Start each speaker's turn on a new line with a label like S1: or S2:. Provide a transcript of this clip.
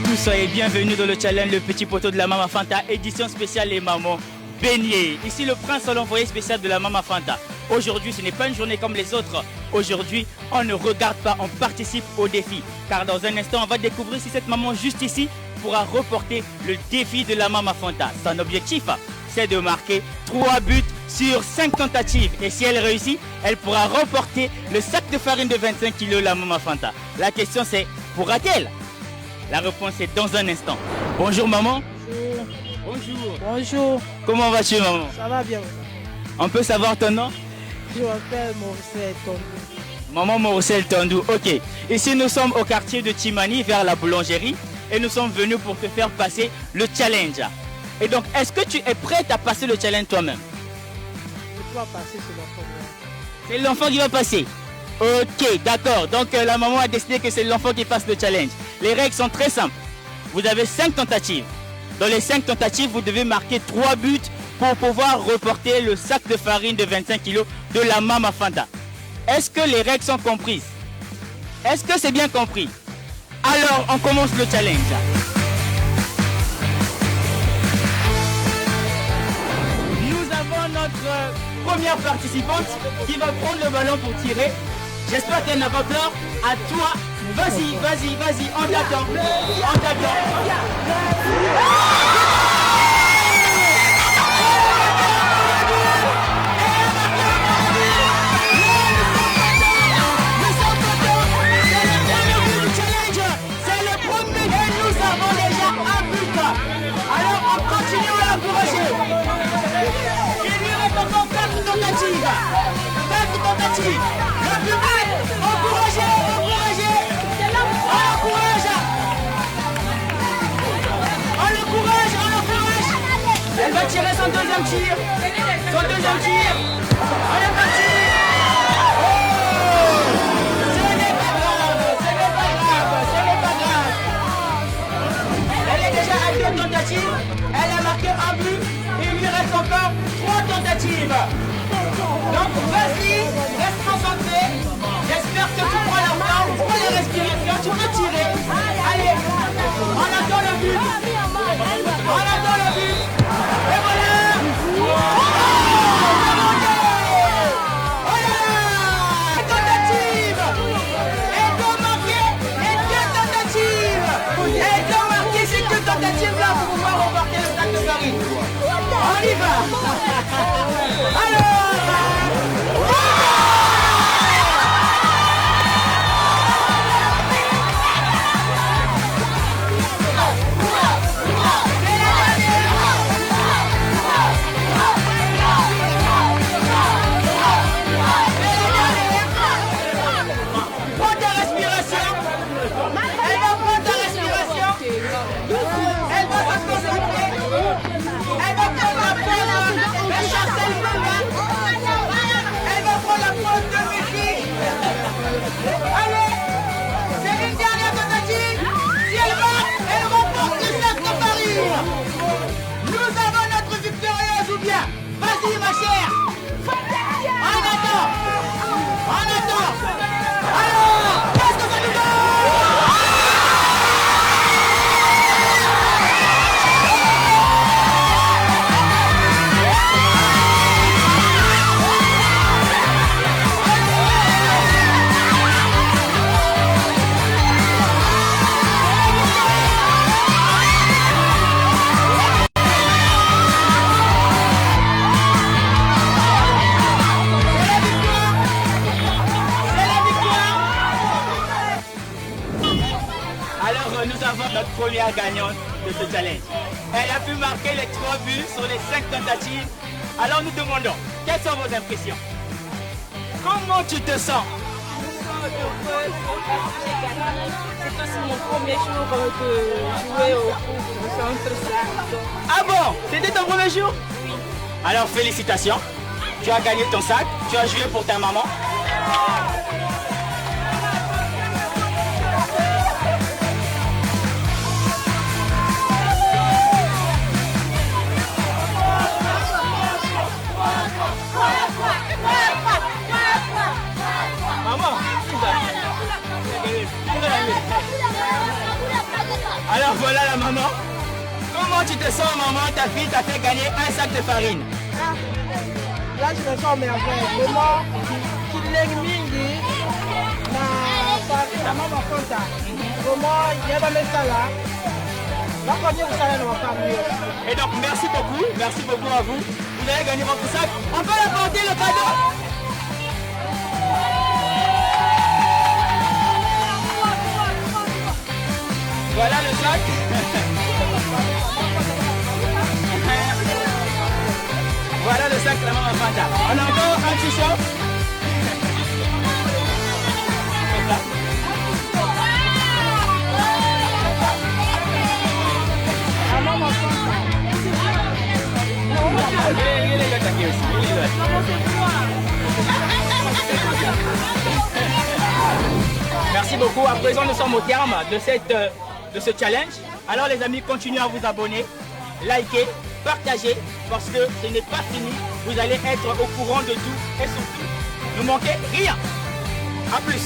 S1: tous et bienvenue dans le challenge Le Petit Poteau de la Mama Fanta, édition spéciale les mamans baignées. Ici le prince l'envoyé spécial de la Mama Fanta. Aujourd'hui ce n'est pas une journée comme les autres. Aujourd'hui on ne regarde pas, on participe au défi. Car dans un instant on va découvrir si cette maman juste ici pourra reporter le défi de la Mama Fanta. Son objectif c'est de marquer 3 buts sur 5 tentatives. Et si elle réussit, elle pourra remporter le sac de farine de 25 kg la Mama Fanta. La question c'est, pourra-t-elle? La réponse est dans un instant. Bonjour maman.
S2: Bonjour.
S1: Bonjour.
S2: Bonjour.
S1: Comment vas-tu maman?
S2: Ça va bien.
S1: On peut savoir ton nom?
S2: Je m'appelle Morcel Tondou.
S1: Maman Morcel Tondou, ok. Ici nous sommes au quartier de Timani vers la boulangerie et nous sommes venus pour te faire passer le challenge. Et donc, est-ce que tu es prête à passer le challenge toi-même?
S2: Je dois passer sur l'enfant.
S1: C'est l'enfant qui va passer. Ok, d'accord. Donc la maman a décidé que c'est l'enfant qui passe le challenge. Les règles sont très simples. Vous avez 5 tentatives. Dans les 5 tentatives, vous devez marquer 3 buts pour pouvoir reporter le sac de farine de 25 kg de la Mama Fanta. Est-ce que les règles sont comprises? Est-ce que c'est bien compris? Alors, on commence le challenge. Nous avons notre première participante qui va prendre le ballon pour tirer. J'espère qu'elle n'a pas peur. À toi, vas-y, vas-y, vas-y, on t'attend. On t'attend. C'est le premier et nous avons déjà un but. Alors on continue à l'encourager. Il lui reste encore 4 tentatives. 4 tentatives. Le public, encouragez, encouragez. On l'encourage. On l'encourage, on l'encourage. Elle va tirer son deuxième tir. Son deuxième tir. On est parti. Oh, ce n'est pas grave, ce n'est pas grave, ce n'est pas grave. Elle est déjà à 2 tentatives. Elle a marqué un but. Il lui reste encore 3 tentatives. Donc vas-y, reste concentré. J'espère que tu prends la forme, tu prends la respiration, tu peux tirer. Allez, on attend le but. On attend le but. Et voilà. Oh, voilà. Tentative. Elle doit marquer les 2 tentatives. Elle doit marquer ces 2 tentatives-là pour pouvoir remporter le sac de farine. On y va. Alors. Allez, c'est une dernière tentative. Si elle marque, elle remporte le sac de farine. Nous avons notre victorieuse ou bien? Vas-y ma chère. On attend. On attend. Alors, qu'est-ce que ça nous donne? Nous avons notre première gagnante de ce challenge. Elle a pu marquer les 3 buts sur les 5 tentatives. Alors nous demandons, quelles sont vos impressions? Comment tu te sens?
S3: C'est aussi mon premier jour de jouer au centre.
S1: Ah bon? C'était ton premier jour?
S3: Oui.
S1: Alors félicitations. Tu as gagné ton sac. Tu as joué pour ta maman. Alors, maman. Comment tu te sens, maman? Ta fille t'a fait gagner un sac de farine.
S2: Là, je me sens merveille. Vraiment, qu'il est mingi. La maman Fanta. Vraiment, il y a même ça là. Là, combien vous savez dans ma famille?
S1: Et donc, merci beaucoup à vous. Vous avez gagné votre sac. On peut apporter le cadeau. Voilà le sac. Voilà le sac de la maman Fanta. On a encore un t-shirt.
S2: La maman Fanta.
S1: Il est attaqué aussi. Merci beaucoup. À présent, nous sommes au terme de ce challenge. Alors les amis, continuez à vous abonner, liker, partager, parce que ce n'est pas fini. Vous allez être au courant de tout et surtout, ne manquez rien. A plus.